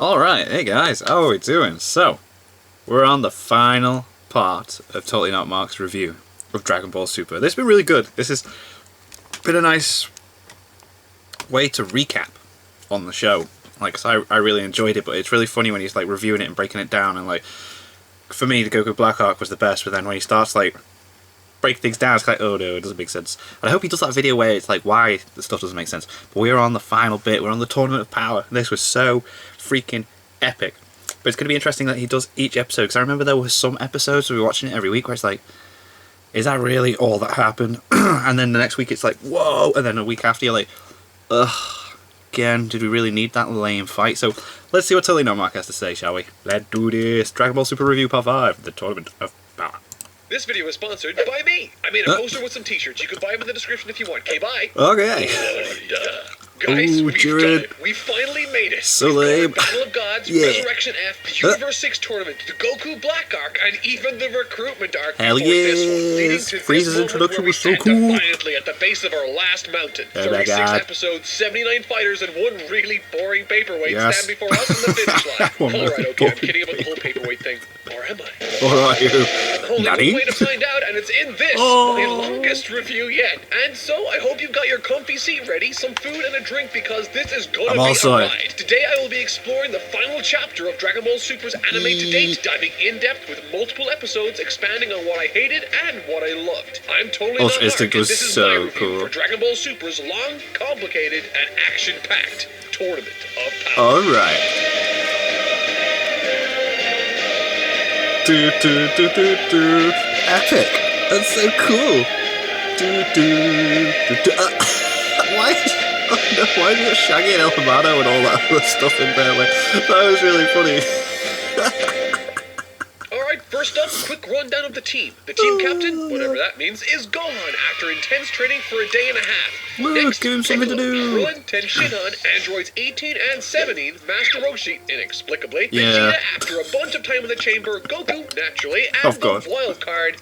Alright, hey guys, how are we doing? So, we're on the final part of Totally Not Mark's review of Dragon Ball Super. This has been really good. This has been a nice way to recap on the show. Like, 'cause I really enjoyed it, but it's really funny when he's like reviewing it and breaking it down, and like, for me, the Goku Black arc was the best, but then when he starts like break things down, it's like, oh no, it doesn't make sense. And I hope he does that video where it's like why the stuff doesn't make sense. But we're on the final bit, we're on the Tournament of Power. This was so freaking epic. But it's going to be interesting that he does each episode, because I remember there were some episodes, we were watching it every week, where it's like, is that really all that happened? And then the next week it's like, whoa, and then a week after you're like, ugh, again, did we really need that lame fight? So let's see what Totally Not Mark has to say, shall we? Let's do this. Dragon Ball Super Review Part 5, the Tournament of Power. This video is sponsored by me. I made a poster with some t-shirts. You can buy them in the description if you want. Okay, bye. Okay. Guys, Ooh, we've Jared. done it. We finally made it. So We've got lame. Battle of Gods, Yeah. Resurrection F, the Universe 6 tournament, the Goku Black arc, and even the recruitment arc Hell before this one, leading yes. to Frieza's this moment introduction where we was so stand cool. defiantly at the base of our last mountain. Oh my 36 God. episodes, 79 fighters, and one really boring paperweight Yes. stand before us in the finish line. One really Alright, okay, I'm boring kidding about the whole paperweight thing. Or am I? Alright, Only Nani? one way to find out, and it's in this, my longest review yet. And so I hope you've got your comfy seat ready, some food and a drink, because this is gonna I'm be also- a ride. Today I will be exploring the final chapter of Dragon Ball Super's anime to date, diving in depth with multiple episodes, expanding on what I hated and what I loved. I'm totally not Ultra Mark, Instinct and was this is so my review cool. for Dragon Ball Super's long, complicated, and action-packed Tournament of Power. Alright. Do do do do do. Epic. That's so cool. Do do do do. Why? Oh no! Why did you got Shaggy and El Hermano and all that other stuff in there? Like, that was really funny. Alright, first up, quick rundown of the team. The team captain, whatever that means, is Gohan after intense training for a day and a half. Look, Next, give him something to Piccolo, do. Krillin, Tenshinhan, androids 18 and 17, Master Roshi, inexplicably, Yeah. Vegeta after a bunch of time in the chamber, Goku, naturally, and Of course. the wild card,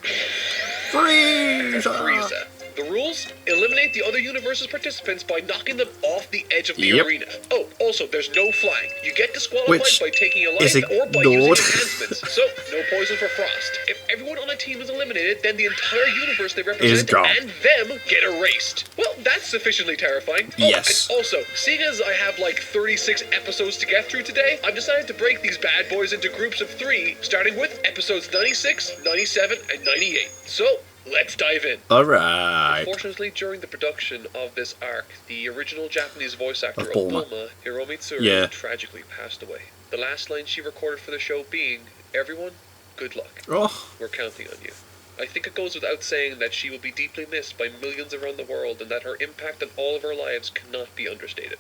Frieza. Frieza. The rules? Eliminate the other universe's participants by knocking them off the edge of the Yep. arena. Oh, also, there's no flying. You get disqualified Which by taking a is life or by using ignored. enhancements. So, no poison for Frost. If everyone on a team is eliminated, then the entire universe they Is represent gone. and them get erased. Well, that's sufficiently terrifying. Oh, Yes. and also, seeing as I have like 36 episodes to get through today, I've decided to break these bad boys into groups of 3, starting with episodes 96, 97, and 98. So, let's dive in. Alright. Unfortunately, during the production of this arc, the original Japanese voice actor of Bulma. Bulma, Hiromi Tsuru, Yeah. tragically passed away. The last line she recorded for the show being, "Everyone, good luck. Oh, We're counting on you." I think it goes without saying that she will be deeply missed by millions around the world and that her impact on all of our lives cannot be understated.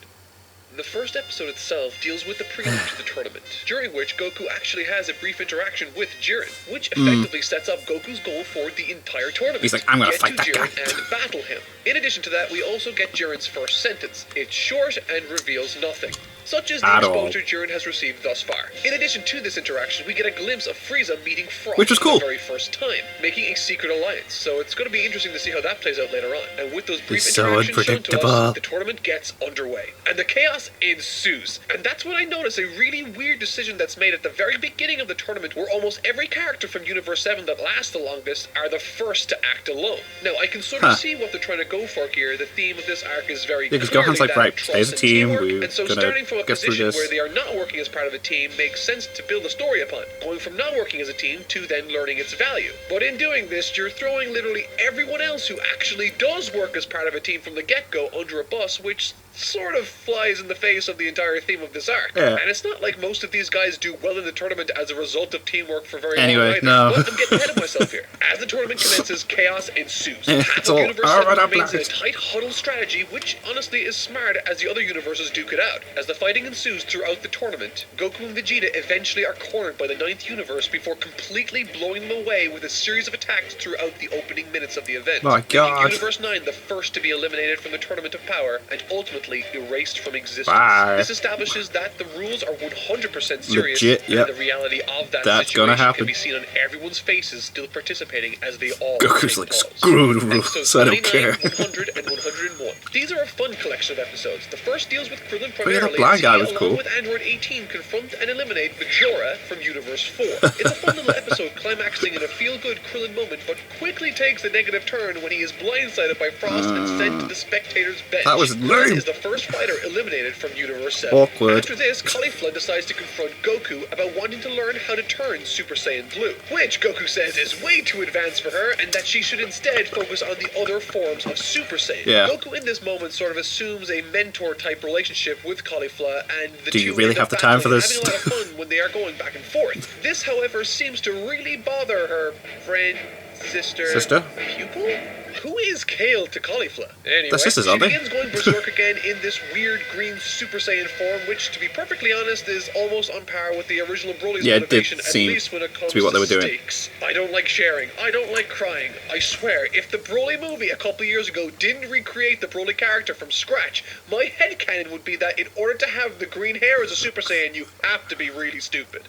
The first episode itself deals with the prelude to the tournament, during which Goku actually has a brief interaction with Jiren, which effectively sets up Goku's goal for the entire tournament. He's like, "I'm gonna Get fight to that Jiren guy." and battle him. In addition to that, we also get Jiren's first sentence. It's short and reveals nothing. Such as the At all. exposure Jiren has received thus far. In addition to this interaction, we get a glimpse of Frieza meeting Frost Which was for cool. the very first time, making a secret alliance. So it's going to be interesting to see how that plays out later on. And with those brief It's so interactions shown to unpredictable. us, the tournament gets underway. And the chaos ensues. And that's when I notice a really weird decision that's made at the very beginning of the tournament, where almost every character from Universe 7 that lasts the longest are the first to act alone. Now, I can sort of Huh. see what they're trying to go for here. The theme of this arc is very Yeah, 'cause clearly Gohan's like, that right, of stay as a trust and team, teamwork. we're And so gonna starting from a get through position this. where they are not working as part of a team makes sense to build a story upon, going from not working as a team to then learning its value. But in doing this, you're throwing literally everyone else who actually does work as part of a team from the get-go under a bus, which sort of flies in the face of the entire theme of this arc. Yeah. And it's not like most of these guys do well in the tournament as a result of teamwork for very Anyway, long either. no. But I'm getting ahead of myself here. As the tournament commences, chaos ensues. Yeah, Half it's of all Universe over 7 the remains in a place. tight huddle strategy, which honestly is smart as the other universes duke it out. As the fighting ensues throughout the tournament, Goku and Vegeta eventually are cornered by the 9th universe before completely blowing them away with a series of attacks intact throughout the opening minutes of the event. My God. Making Universe 9 the first to be eliminated from the Tournament of Power and ultimately erased from existence. Bye. This establishes that the rules are 100% serious, Legit, yep. and the reality of that That's situation gonna happen. can be seen on everyone's faces still participating as they all Goku's take like, pause. screw the rules, Episodes I don't 99, care. 100, and 101. These are a fun collection of episodes. The first deals with Krillin Oh, yeah, that primarily, blind as guy he, was along cool. with Android 18, confront and eliminate Majora from Universe 4. It's a fun little episode climaxing in a feel-good Krillin moment, but quickly takes a negative turn when he is blindsided by Frost and sent to the spectators' bench. That was Krillin lame. is the first fighter eliminated from Universe 7. Awkward. After this, Caulifla decides to confront Goku about wanting to learn how to turn Super Saiyan Blue, which Goku says is way too advanced for her and that she should instead focus on the other forms of Super Saiyan. Yeah. Goku in this moment sort of assumes a mentor-type relationship with Caulifla, and the Do two you really end have up the time for battling this? and having a lot of fun when they are going back and forth. This, however, seems to really bother her friend, sister, pupil? Who is Kale to Caulifla? Anyway, They're sisters, she aren't they? begins going berserk again in this weird green Super Saiyan form, which, to be perfectly honest, is almost on par with the original Broly's Yeah, it did motivation, at seem least when it comes to be what they were doing. stakes. I don't like sharing. I don't like crying. I swear, if the Broly movie a couple years ago didn't recreate the Broly character from scratch, my headcanon would be that in order to have the green hair as a Super Saiyan, you have to be really stupid.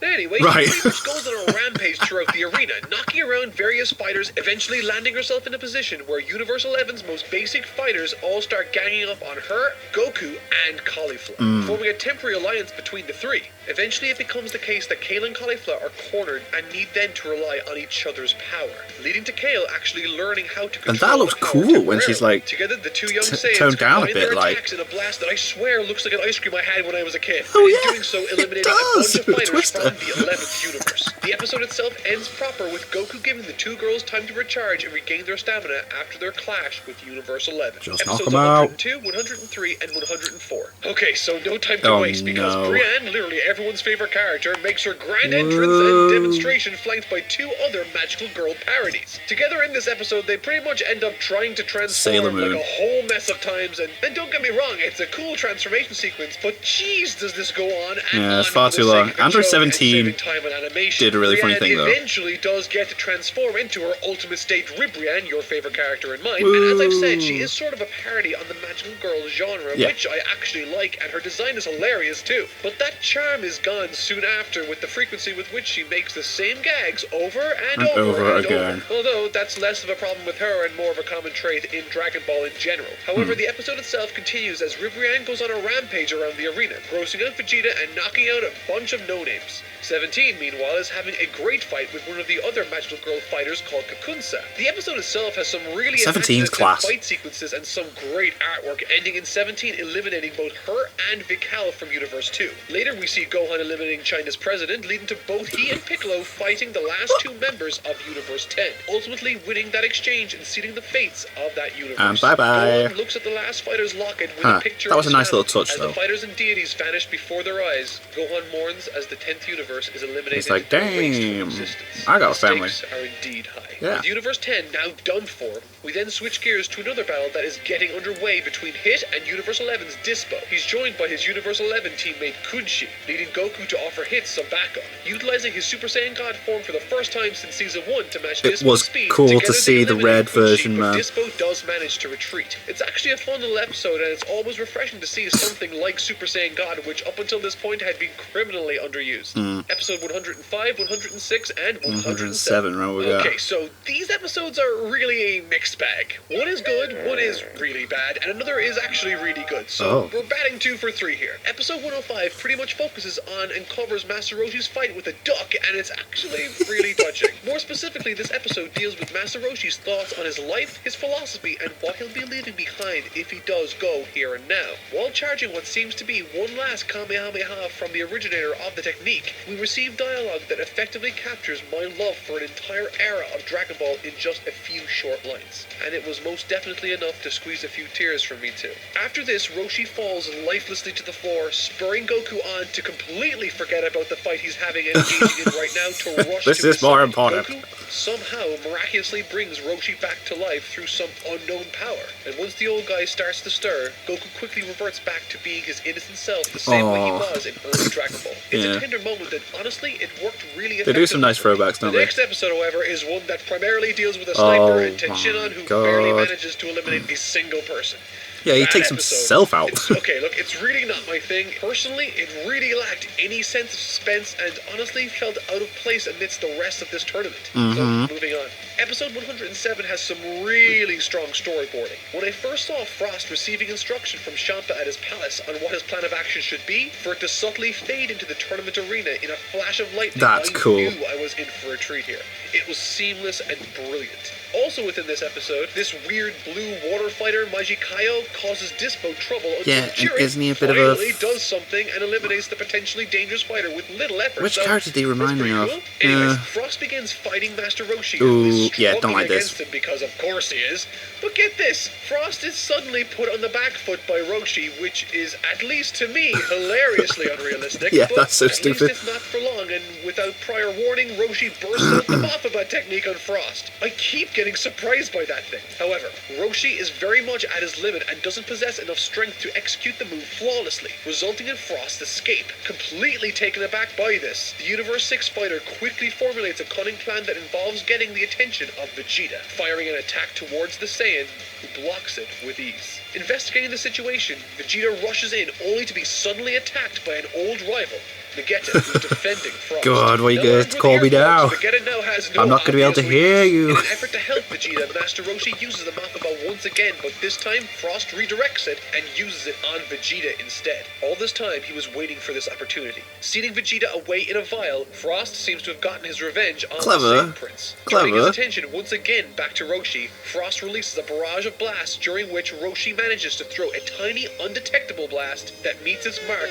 Anyway, Right. she pretty much goes on a rampage throughout the arena, knocking around various fighters, eventually landing herself in a position where Universe 11's most basic fighters all start ganging up on her, Goku, and Caulifla, forming a temporary alliance between the three. Eventually, it becomes the case that Kale and Caulifla are cornered and need then to rely on each other's power, leading to Kale actually learning how to control And that looks the power cool when she's, temporarily. like, Together, the two young Saiyans toned down a combine bit, their like- attacks in a blast that I swear looks like an ice cream I had when I was a kid. Oh, and in yeah, doing so, it eliminating a does. bunch of fighters Twister. from the 11th universe. The episode itself ends proper with Goku giving the two girls time to recharge and regain their stamina after their clash with Universe 11. Just knock Episodes 'em out. 102, 103, and 104. Okay, so no time to Oh, waste because no. Brienne, literally everyone's favorite character, makes her grand entrance and demonstration flanked by two other magical girl parodies. Together in this episode, they pretty much end up trying to Sailor transform Moon. like a whole mess of times, and don't get me wrong, it's a cool transformation sequence, but jeez does this go on and Yeah, on it's far for too the sake long. of a Android joke 17 and saving time and animation. did a really funny Brienne thing, though. eventually does get to transform into her ultimate state, Ribrianne, your favorite character and mine, and as I've said, she is sort of a parody on the magical girl genre, Yeah. which I actually like, and her design is hilarious too. But that charm is gone soon after with the frequency with which she makes the same gags over and over again. Although that's less of a problem with her and more of a common trait in Dragon Ball in general. However, the episode itself continues as Ribrianne goes on a rampage around the arena, grossing out Vegeta and knocking out a bunch of no-names. 17, meanwhile, is having a great fight with one of the other magical girl fighters called Kakunsa. The episode itself has some really 17's imaginative class. fight sequences and some great artwork, ending in 17 eliminating both her and Vikal from Universe 2. Later, we see Gohan eliminating China's president, leading to both he and Piccolo fighting the last two members of Universe 10, ultimately winning that exchange and sealing the fates of that universe. And bye-bye. Gohan looks at the last fighter's locket with Huh, a picture that of was a his nice little family. touch, As though. the fighters and deities vanish before their eyes, Gohan mourns as the 10th universe is eliminated. It's like, and erased from damn, existence. I got a The family. stakes are indeed high. Yeah. With Universe 10 now done for, we then switch gears to another battle that is getting underway between Hit and Universe 11's Dispo. He's joined by his Universe 11 teammate Kunshi, leading Goku to offer Hit some backup. Utilizing his Super Saiyan God form for the first time since Season 1 to match It Dispo's was speed, cool to together they see the eliminate red Kunshi, version, but man. Dispo does manage to retreat. It's actually a fun little episode, and it's always refreshing to see something like Super Saiyan God, which up until this point had been criminally underused. Episode 105, 106, and 107. 107, remember we got. Okay, so these episodes are really a mixed bag. One is good, one is really bad, and another is actually really good. So Oh. we're batting 2 for 3 here. Episode 105 pretty much focuses on and covers Master Roshi's fight with a duck, and it's actually really touching. More specifically, this episode deals with Master Roshi's thoughts on his life, his philosophy, and what he'll be leaving behind if he does go here and now. While charging what seems to be one last Kamehameha from the originator of the technique, we receive dialogue that effectively captures my love for an entire era of Dragon Ball in just a few short lines. And it was most definitely enough to squeeze a few tears from me too. After this, Roshi falls lifelessly to the floor, spurring Goku on to completely forget about the fight he's having and engaging in right now to rush This to is his more side. important. Goku somehow miraculously brings Roshi back to life through some unknown power. And once the old guy starts to stir, Goku quickly reverts back to being his innocent self the same way he Aw. was in early Dragon Ball. It's Yeah. a tender moment that honestly, it worked really They effectively. do some nice throwbacks, The don't they? next episode, however, is one that primarily deals with a sniper Oh and Tenshinhan, my who barely God. manages to eliminate a single person. Yeah, he That takes episode, himself out. Okay, look, it's really not my thing. Personally, it really lacked any sense of suspense and honestly felt out of place amidst the rest of this tournament. So, moving on. Episode 107 has some really strong storyboarding. When I first saw Frost receiving instruction from Champa at his palace on what his plan of action should be, for it to subtly fade into the tournament arena in a flash of lightning, That's I cool. knew I was in for a treat here. It was seamless and brilliant. Also within this episode, this weird blue water fighter, Majikayo, causes Dispo trouble until Yeah, and Jiren isn't he a bit of a finally does something and eliminates the potentially dangerous fighter with little effort. Which so character did he remind that's me pretty of? cool. Anyways, Uh, Frost begins fighting Master Roshi, Ooh, who is yeah, don't struggling like this. against him because of course he is. But get this, Frost is suddenly put on the back foot by Roshi, which is, at least to me, hilariously unrealistic. Yeah, but that's so at stupid. least it's not for long, and without prior warning, Roshi bursts out the Mothaba technique on Frost. I keep getting surprised by that thing. However, Roshi is very much at his limit and doesn't possess enough strength to execute the move flawlessly, resulting in Frost's escape. Completely taken aback by this, the Universe 6 fighter quickly formulates a cunning plan that involves getting the attention of Vegeta, firing an attack towards the Saiyan, who blocks it with ease. Investigating the situation, Vegeta rushes in only to be suddenly attacked by an old rival, Vegeta, who's defending Frost. God, what are you Now going armed to with call me earplugs, now? Vegeta now has no I'm not going to be able to obvious hear weakness. you. In an effort to help Vegeta, Master Roshi uses the Mothaba once again, but this time Frost redirects it and uses it on Vegeta instead. All this time, he was waiting for this opportunity. Seating Vegeta away in a vial, Frost seems to have gotten his revenge on Clever. the Saiyan Prince. Turning his Clever. attention once again back to Roshi, Frost releases a barrage of blasts, during which Roshi manages to throw a tiny, undetectable blast that meets its mark,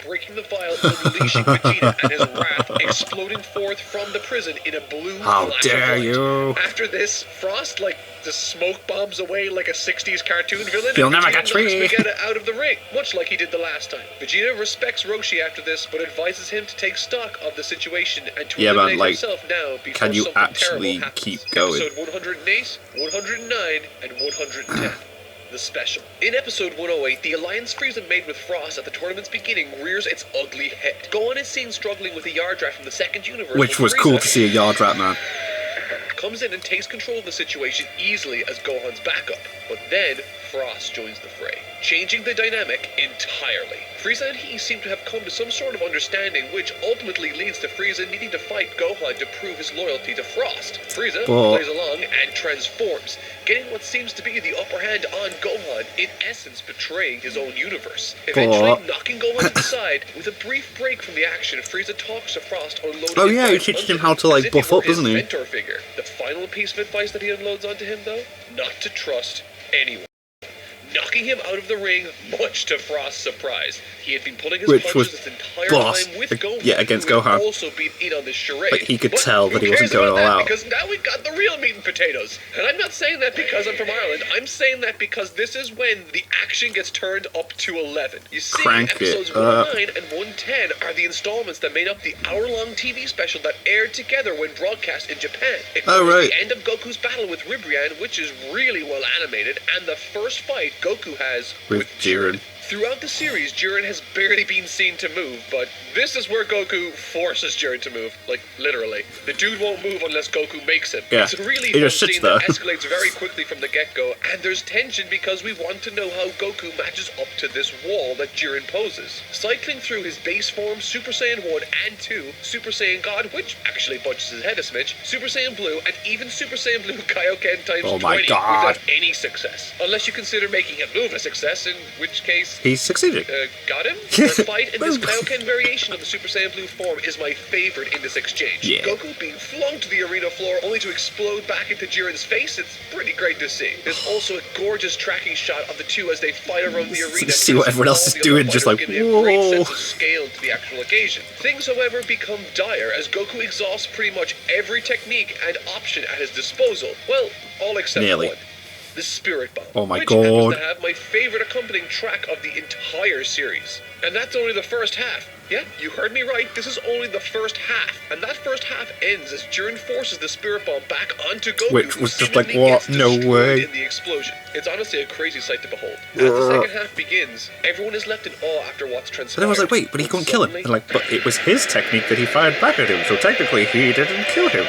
breaking the vial and unleashing Vegeta and his wrath exploding forth from the prison in a blue How flash of dare light. you. After this, Frost, just smoke bombs away like a 60s cartoon villain. You'll and never Vegeta catch me. knocks Vegeta out of the ring, much like he did the last time. Vegeta respects Roshi after this, but advises him to take stock of the situation and to Yeah, but, eliminate himself now before can you something actually terrible happens. keep going? Episode 108, 109, and 110. The special. In episode 108, the alliance Frieza made with Frost at the tournament's beginning rears its ugly head. Gohan is seen struggling with a Yard Rat from the second universe. Which when was cool Frieza to see a Yard Rat, man. comes in and takes control of the situation easily as Gohan's backup. But then, Frost joins the fray, changing the dynamic entirely. Frieza and he seem to have come to some sort of understanding, which ultimately leads to Frieza needing to fight Gohan to prove his loyalty to Frost. Frieza plays along and transforms, getting what seems to be the upper hand on Gohan, in essence betraying his own universe. Eventually knocking Gohan to the side, with a brief break from the action, Frieza talks to Frost, unloading Oh advice yeah, he onto teaches him how to as if buff he were up, doesn't his he? mentor figure. The final piece of advice that he unloads onto him, though, not to trust anyone. Knocking him out of the ring, much to Frost's surprise. He had been pulling his Which punches was this entire boss. time with Gohan, Yeah, against who had Gohan. also been in on this charade. But he could But tell that who he wasn't cares going about all that? out. Because now we've got the real meat and potatoes. And I'm not saying that because I'm from Ireland. I'm saying that because this is when the action gets turned up to 11. You see, Crank it episodes up. 109 and 110 are the installments that made up the hour-long TV special that aired together when broadcast in Japan. It Oh, covers right. the end of Goku's battle with Ribrianne, which is really well animated, and the first fight Goku has With Jiren. Throughout the series, Jiren has barely been seen to move, but this is where Goku forces Jiren to move. Literally. The dude won't move unless Goku makes him. Yeah, It's a really he fun just sits scene that there. escalates very quickly from the get-go, and there's tension because we want to know how Goku matches up to this wall that Jiren poses. Cycling through his base form, Super Saiyan 1 and 2, Super Saiyan God, which actually bunches his head a smidge, Super Saiyan Blue, and even Super Saiyan Blue Kaioken times Oh my 20 God. without any success. Unless you consider making him move a success, in which case... He's succeeding. got him? The fight in this Kaioken variation of the Super Saiyan Blue form is my favorite in this exchange. Yeah. Goku being flung to the arena floor only to explode back into Jiren's face, it's pretty great to see. There's also a gorgeous tracking shot of the two as they fight around the arena. See what everyone else is All the doing, other just fighters like, giving a great whoa. sense of scale to the actual occasion. Things, however, become dire as Goku exhausts pretty much every technique and option at his disposal. Well, all except Nearly. one. the Spirit Bomb. Oh my which happens God. to have my favorite accompanying track of the entire series. And that's only the first half. Yeah, you heard me right. This is only the first half. And that first half ends as Jiren forces the Spirit Bomb back onto Goku, Which who was just like, seemingly what? gets No destroyed way. in the explosion. It's honestly a crazy sight to behold. As the second half begins, everyone is left in awe after what's transpired. But then I was like, wait, but he couldn't kill him. And like, but it was his technique that he fired back at him, so technically he didn't kill him.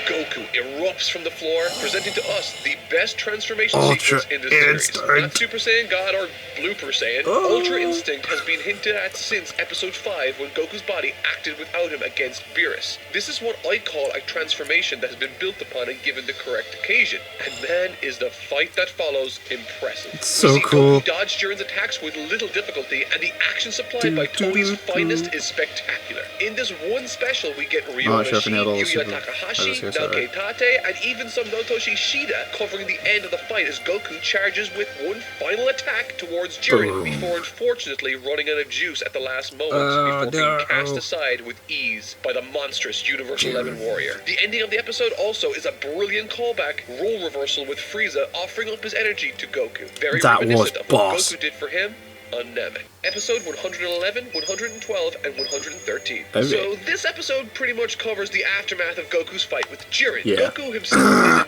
Goku erupts from the floor, presenting to us the best transformation Ultra sequence in the series. Instinct. Not Super Saiyan God or Blooper Saiyan. Oh. Ultra Instinct has been hinted at since Episode 5 when Goku's body acted without him against Beerus. This is what I call a transformation that has been built upon and given the correct occasion. And man, is the fight that follows impressive. It's so we see cool. Goku dodge Jiren's attacks with little difficulty, and the action supplied by Toei's finest is spectacular. In this one special, we get Ryo Oh, sharpening out all the Yuya super- Takahashi, I was gonna say, Naoki Tate, and even some Notoshi Shida covering the end of the fight as Goku charges with one final attack towards Jiren Boom. before unfortunately running out of juice at the last moment Oh, before being no. cast aside with ease by the monstrous Universe 11 warrior. The ending of the episode also is a brilliant callback role reversal with Frieza offering up his energy to Goku. Very That reminiscent was of what boss. Goku did for him on Namek. Episode 111, 112, and 113. Okay. So this episode pretty much covers the aftermath of Goku's fight with Jiren. Yeah. Goku himself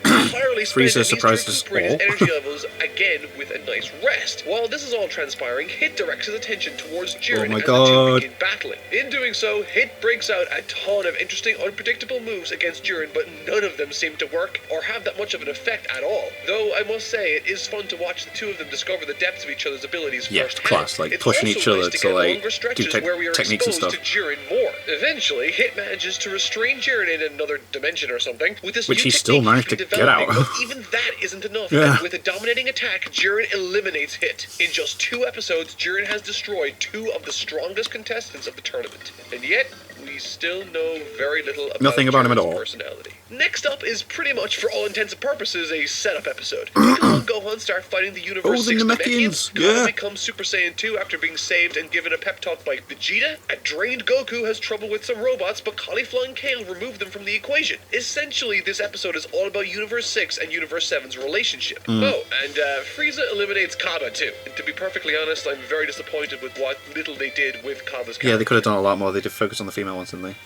is entirely spent Frieza and surprised needs us to recuperate his all. energy levels again with a nice rest. While this is all transpiring, Hit directs his attention towards Jiren Oh my as the God. two begin battling. In doing so, Hit breaks out a ton of interesting, unpredictable moves against Jiren, but none of them seem to work or have that much of an effect at all. Though I must say, it is fun to watch the two of them discover the depths of each other's abilities Yeah, firsthand. class, like It's pushing also each other nice to to, get like, longer stretches do where we are techniques and exposed stuff. to Jiren more. Eventually, Hit manages to restrain Jiren in another dimension or something with this Which new he still technique managed he's to been get out. developing, but even that isn't enough. Yeah. And with a dominating attack, Jiren eliminates Hit. In just 2 episodes, Jiren has destroyed 2 of the strongest contestants of the tournament. And yet, we still know very little about Nothing about him at Jiren's all. personality. Next up is pretty much, for all intents and purposes, a setup episode. Piccolo and Gohan start fighting the Universe Oh, the 6 Namekians, Namekians. Gohan yeah. becomes Super Saiyan 2 after being saved and given a pep talk by Vegeta. A drained Goku has trouble with some robots, but Caulifla and Kale remove them from the equation. Essentially, this episode is all about Universe 6 and Universe 7's relationship. Oh, and Frieza eliminates Kaba too. And to be perfectly honest, I'm very disappointed with what little they did with Kaba's character. Yeah, they could have done a lot more. They did focus on the female ones, didn't they?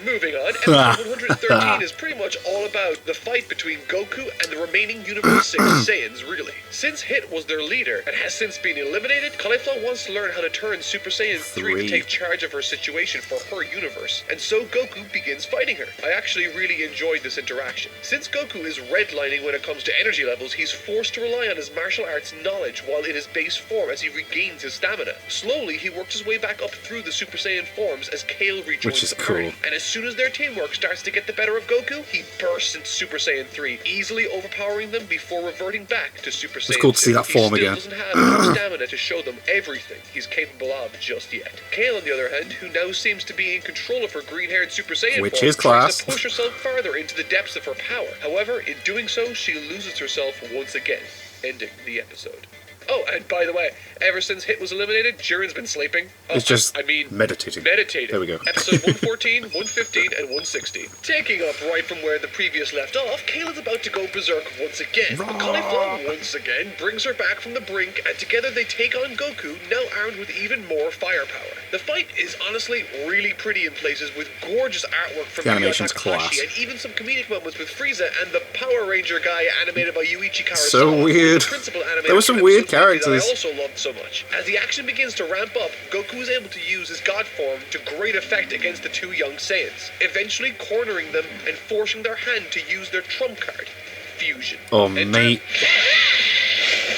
Moving on, episode 113 is pretty much all about the fight between Goku and the remaining Universe 6 Saiyans, really. Since Hit was their leader and has since been eliminated, Caulifla wants to learn how to turn Super Saiyan 3 to Three. take charge of her situation for her universe, and so Goku begins fighting her. I actually really enjoyed this interaction. Since Goku is redlining when it comes to energy levels, he's forced to rely on his martial arts knowledge while in his base form as he regains his stamina. Slowly, he works his way back up through the Super Saiyan forms as Kale rejoins Which is the party. cool. And as soon as their teamwork starts to get the better of Goku, he bursts into Super Saiyan 3, easily overpowering them before reverting back to Super Saiyan 2. cool to see that form he still again. doesn't have enough stamina to show them everything he's capable of just yet. Kale, on the other hand, who now seems to be in control of her green-haired Super Saiyan Which form, is tries class. to push herself further into the depths of her power. However, in doing so, she loses herself once again, ending the episode. Oh, and by the way, ever since Hit was eliminated, Jiren's been sleeping. Oh, It's just I mean, meditating. meditating. There we go. Episode 114, 115, and 116. Taking up right from where the previous left off, Kale is about to go berserk once again. But Caulifla once again brings her back from the brink, and together they take on Goku, now armed with even more firepower. The fight is honestly really pretty in places, with gorgeous artwork from The Ryo animation's Takahashi, class. and even some comedic moments with Frieza and the Power Ranger guy animated by Yuichi Karasawa. So weird. The principal animator There were some from weird episode 50 that characters. I also loved so much. As the action begins to ramp up, Goku is able to use his God form to great effect against the 2 young Saiyans, eventually cornering them and forcing their hand to use their trump card, Fusion. Oh, Enter mate.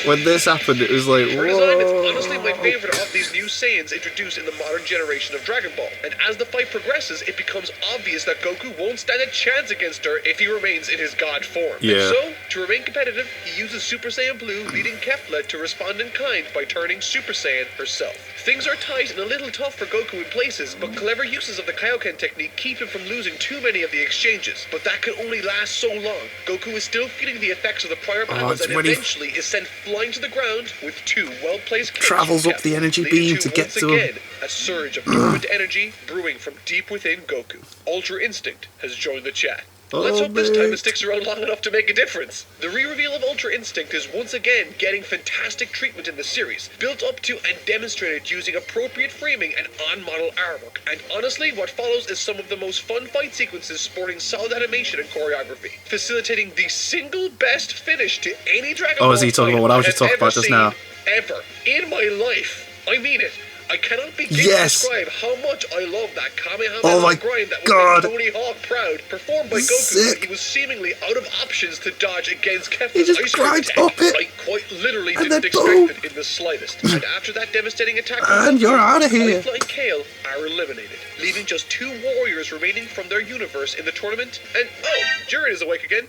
When this happened, it was like, For design, it's honestly my whoa. favorite of these new Saiyans introduced in the modern generation of Dragon Ball. And as the fight progresses, it becomes obvious that Goku won't stand a chance against her if he remains in his God form. Yeah. And so, to remain competitive, he uses Super Saiyan Blue, leading Kefla to respond in kind by turning Super Saiyan herself. Things are tight and a little tough for Goku in places, but clever uses of the Kaioken technique keep him from losing too many of the exchanges. But that can only last so long. Goku is still feeling the effects of the prior battles it's and when he eventually is sent flying to the ground with 2 well-placed kicks Travels from up the Kefla, energy leading beam to get once to him. again, a surge of dormant energy brewing from deep within Goku. Ultra Instinct has joined the chat. Let's Oh, hope this time mate. it sticks around long enough to make a difference. The re-reveal of Ultra Instinct is once again getting fantastic treatment in the series, built up to and demonstrated using appropriate framing and on-model artwork. And honestly, what follows is some of the most fun fight sequences sporting solid animation and choreography, facilitating the single best finish to any Dragon Ball is he talking fight about what I was have just talking ever about just seen now? Ever in my life. I mean it. I cannot begin Yes! to describe how much I love that Kamehameha Oh my grind that God! would make Tony Hawk proud, performed by Goku Sick. when he was seemingly out of options to dodge against Kefla's He just ice cream grinds attack. up it, I quite literally and didn't then expect boom. it in the slightest. And after that devastating attack, And you're outta here. Lifeline and Kale are eliminated, leaving just 2 warriors remaining from their universe in the tournament. And oh, Jiren is awake again.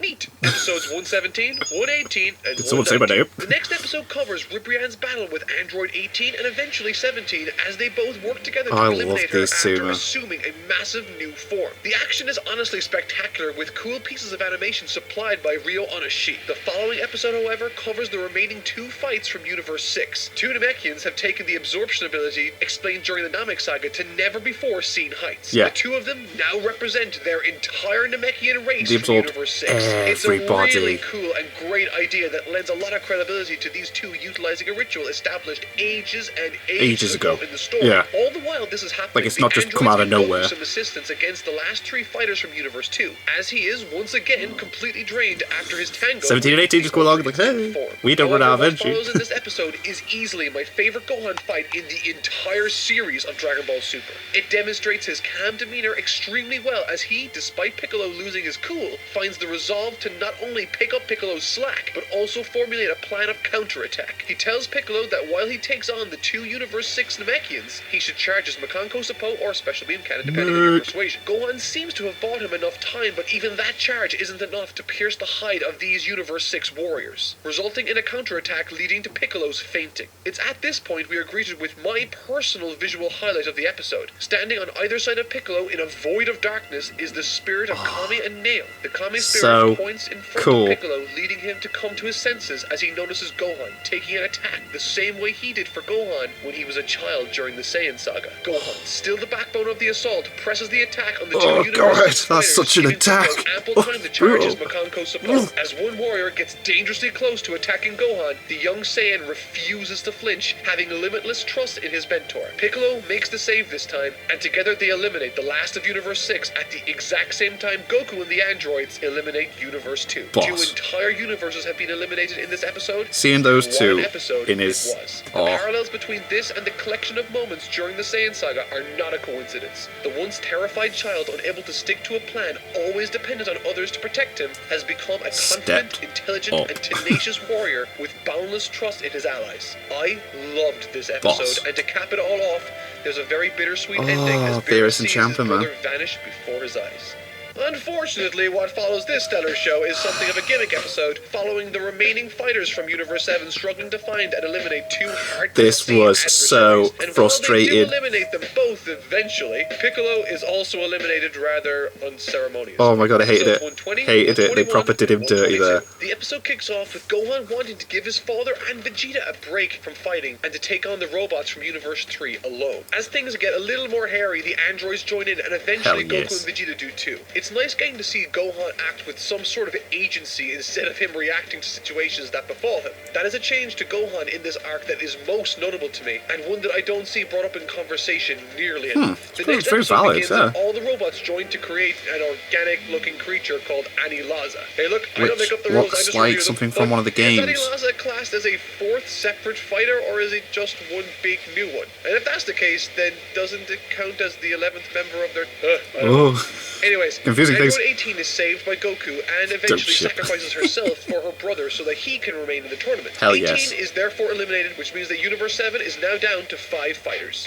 Neat. Episodes 117, 118, and Did someone say my 119. name? The next episode covers Ribrianne's battle with Android 18 and eventually 17 as they both work together to I love eliminate her these after two, man. assuming a massive new form. The action is honestly spectacular with cool pieces of animation supplied by Ryo Onoshi. The following episode, however, covers the remaining 2 fights from Universe 6. 2 Namekians have taken the absorption ability explained during the Namek saga to never before seen heights. Yeah. The 2 of them now represent their entire Namekian race They from absorbed Universe 6. It's a everybody. really cool and great idea that lends a lot of credibility to these 2 utilizing a ritual established ages and ages ago. in the story. Yeah. All the while this is happening, Like, it's the not just come androids out of get nowhere. Goku some assistance against the last 3 fighters from Universe 2, as he is once again completely drained after his tango. 17 and 18 just go along like, hey, we don't run out of However, energy. what follows in this episode is easily my favorite Gohan fight in the entire series of Dragon Ball Super. It demonstrates his calm demeanor extremely well as he, despite Piccolo losing his cool, finds the resolve to not only pick up Piccolo's slack, but also formulate a plan of counterattack. He tells Piccolo that while he takes on the 2 Universe 6 Namekians, he should charge his Makanko Sapo or Special Beam Cannon depending on your persuasion. Gohan seems to have bought him enough time, but even that charge isn't enough to pierce the hide of these Universe 6 warriors, resulting in a counterattack leading to Piccolo's fainting. It's at this point we are greeted with my personal visual highlight of the episode. Standing on either side of Piccolo in a void of darkness is the spirit of Kami and Nail. The Kami spirit So points in front cool. of Piccolo, leading him to come to his senses as he notices Gohan taking an attack the same way he did for Gohan when he was a child during the Saiyan saga. Gohan, still the backbone of the assault, presses the attack on the 2 Oh, Universe God, 6 that's fighters, such an giving Piccolo attack. ample time to charge his Oh. Makanko Sapo. As one warrior gets dangerously close to attacking Gohan, the young Saiyan refuses to flinch, having limitless trust in his mentor. Piccolo makes the save this time, and together they eliminate the last of Universe 6 at the exact same time Goku and the androids eliminate Universe 2. Boss. 2 entire universes have been eliminated in this episode. Seeing those One 2 episode in it his... was. The Oh, parallels between this and the collection of moments during the Saiyan saga are not a coincidence. The once terrified child unable to stick to a plan, always dependent on others to protect him, has become a confident, Stepped intelligent, up. and tenacious warrior with boundless trust in his allies. I loved this episode, Boss. and to cap it all off, there's a very bittersweet Oh, ending as Beerus Beerus and sees Champa, his man. brother vanish before his eyes. Unfortunately, what follows this stellar show is something of a gimmick episode, following the remaining fighters from Universe 7 struggling to find and eliminate 2 hard This was so and frustrating. While they do eliminate them both eventually, Piccolo is also eliminated rather unceremoniously. Oh my God, I hated Episodes it. 120, Hated it. They 121, proper did him dirty there. 122. The episode kicks off with Gohan wanting to give his father and Vegeta a break from fighting and to take on the robots from Universe 3 alone. As things get a little more hairy, the androids join in and eventually Hell yes. Goku and Vegeta do too. It's nice getting to see Gohan act with some sort of agency instead of him reacting to situations that befall him. That is a change to Gohan in this arc that is most notable to me, and one that I don't see brought up in conversation nearly enough. The It's next very episode valid, begins yeah. and all the robots join to create an organic-looking creature called Anilaza. Hey look, I don't Which make up the rules, I looks just like review them. something from Look, one of the games. Is Anilaza classed as a 4th separate fighter, or is it just one big new one? And if that's the case, then doesn't it count as the 11th member of their... I don't know. Oh, Anyways, Confusing Android things. 18 is saved by Goku and eventually shit. sacrifices herself for her brother so that he can remain in the tournament. Hell 18 yes. is therefore eliminated, which means that Universe 7 is now down to 5 fighters.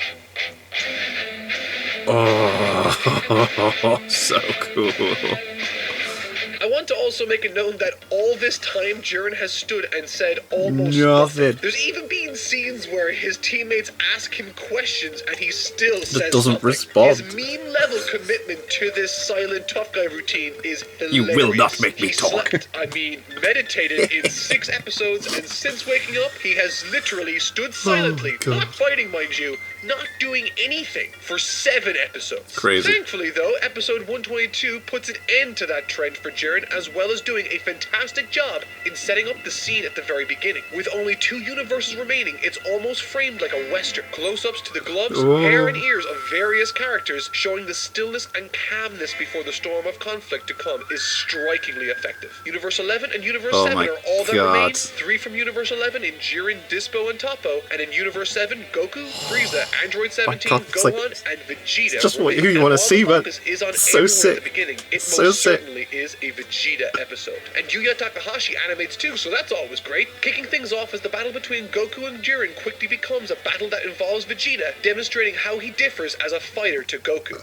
oh, so cool. I want to also make it known that all this time Jiren has stood and said almost Nothing. There's even been scenes where his teammates ask him questions and he still says doesn't nothing. respond. His meme level commitment to this silent tough guy routine is hilarious. You will not make me He talk. meditated in 6 episodes, and since waking up he has literally stood silently, God. not fighting mind you, not doing anything for 7 episodes. Crazy. Thankfully, though, episode 122 puts an end to that trend for Jiren, as well as doing a fantastic job in setting up the scene at the very beginning. With only 2 universes remaining, it's almost framed like a western. Close-ups to the gloves, hair, and ears of various characters, showing the stillness and calmness before the storm of conflict to come, is strikingly effective. Universe 11 and Universe 7 are all that remain. 3 from Universe 11 in Jiren, Dispo, and Toppo, and in Universe 7, Goku, Frieza, Android 17, God, it's Gohan, and Vegeta. It's just who you want to see, man. Is on So sick. At the beginning. It So most sick. certainly is a Vegeta episode. And Yuya Takahashi animates too, so that's always great. Kicking things off as the battle between Goku and Jiren quickly becomes a battle that involves Vegeta, demonstrating how he differs as a fighter to Goku.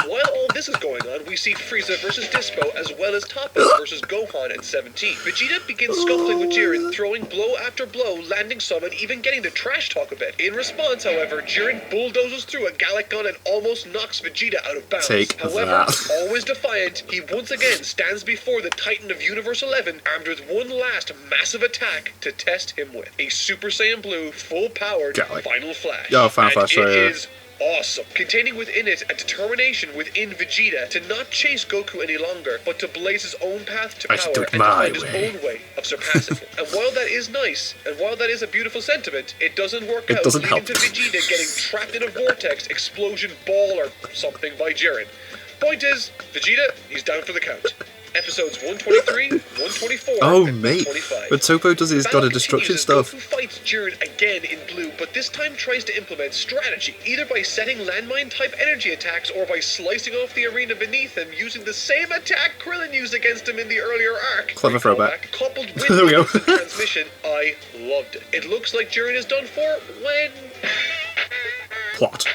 While all this is going on, we see Frieza versus Dispo, as well as Toppo versus Gohan and 17. Vegeta begins scuffling with Jiren, throwing blow after blow, landing some and even getting the trash talk a bit. In response, however, Jiren bulldozes through a Gallic Gun and almost knocks Vegeta out of bounds. Take However, that. always defiant, he once again stands before the Titan of Universe 11, armed with one last massive attack to test him with. A Super Saiyan Blue, full-powered Gallic. Final Flash. Yeah, Final And Flash, it sorry, yeah. is awesome, containing within it a determination within Vegeta to not chase Goku any longer, but to blaze his own path to I should power do and it to my find his way. own way of surpassing him. And while that is nice, and while that is a beautiful sentiment, it doesn't work It out, doesn't leading help. to Vegeta getting trapped in a vortex explosion ball or something by Jiren. Point is, Vegeta, he's down for the count. Episodes 123, 124, Oh, and mate. 125. When Topo does his Battle God of Destruction continues as stuff. Goku fights Jiren again in blue, but this time tries to implement strategy, either by setting landmine-type energy attacks or by slicing off the arena beneath him using the same attack Krillin used against him in the earlier arc. Clever throwback. Coupled with There we go. the transmission, I loved it. It looks like Jiren is done for when... Plot.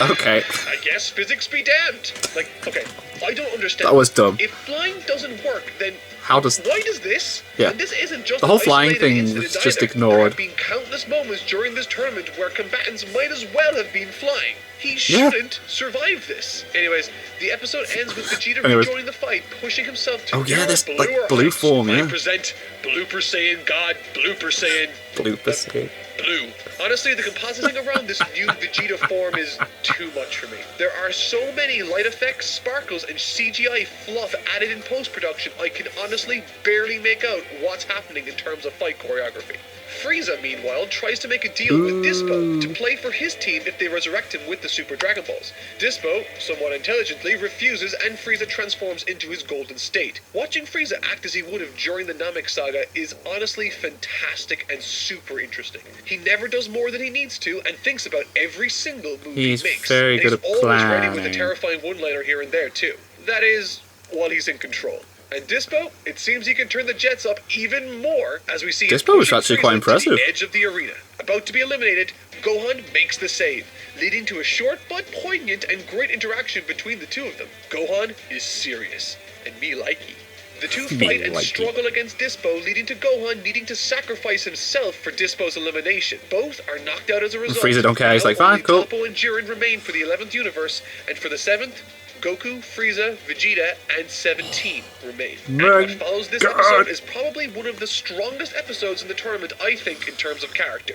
Okay. I guess physics be damned. Like, okay, I don't understand. That was dumb. If flying doesn't work, then How does... why does this? Yeah. And this isn't just The whole an flying isolated thing incident was just either. There ignored. have been countless moments during this tournament where combatants might as well have been flying. He Yeah. shouldn't survive this. Anyways, the episode ends with Vegeta Anyways. rejoining the fight, pushing himself to Oh, yeah, pure this, blue like, or blue heights. form, I yeah. present Blooper Saiyan God, Blooper Saiyan Blooper. Blue. Honestly, the compositing around this new Vegeta form is too much for me. There are so many light effects, sparkles, and CGI fluff added in post-production, I can honestly barely make out what's happening in terms of fight choreography. Frieza, meanwhile, tries to make a deal with Dispo to play for his team if they resurrect him with the Super Dragon Balls. Dispo, somewhat intelligently, refuses and Frieza transforms into his golden state. Watching Frieza act as he would have during the Namek saga is honestly fantastic and super interesting. He never does more than he needs to and thinks about every single move He's he makes. very And good he's at always ready with a planning. terrifying one-liner here and there too. That is, while he's in control. And Dispo, it seems he can turn the Jets up even more as we see him Dispo was pushing actually Frieza quite to impressive. the edge of the arena. About to be eliminated, Gohan makes the save, leading to a short but poignant and great interaction between the two of them. Gohan is serious, and me likey. The two Me fight and likey. struggle against Dispo, leading to Gohan needing to sacrifice himself for Dispo's elimination. Both are knocked out as a result. Frieza don't care, he's Now like, fine, only cool. Toppo and Jiren remain for the 11th universe, and for the 7th, Goku, Frieza, Vegeta, and 17 remain. And what follows this God. episode is probably one of the strongest episodes in the tournament, I think, in terms of character.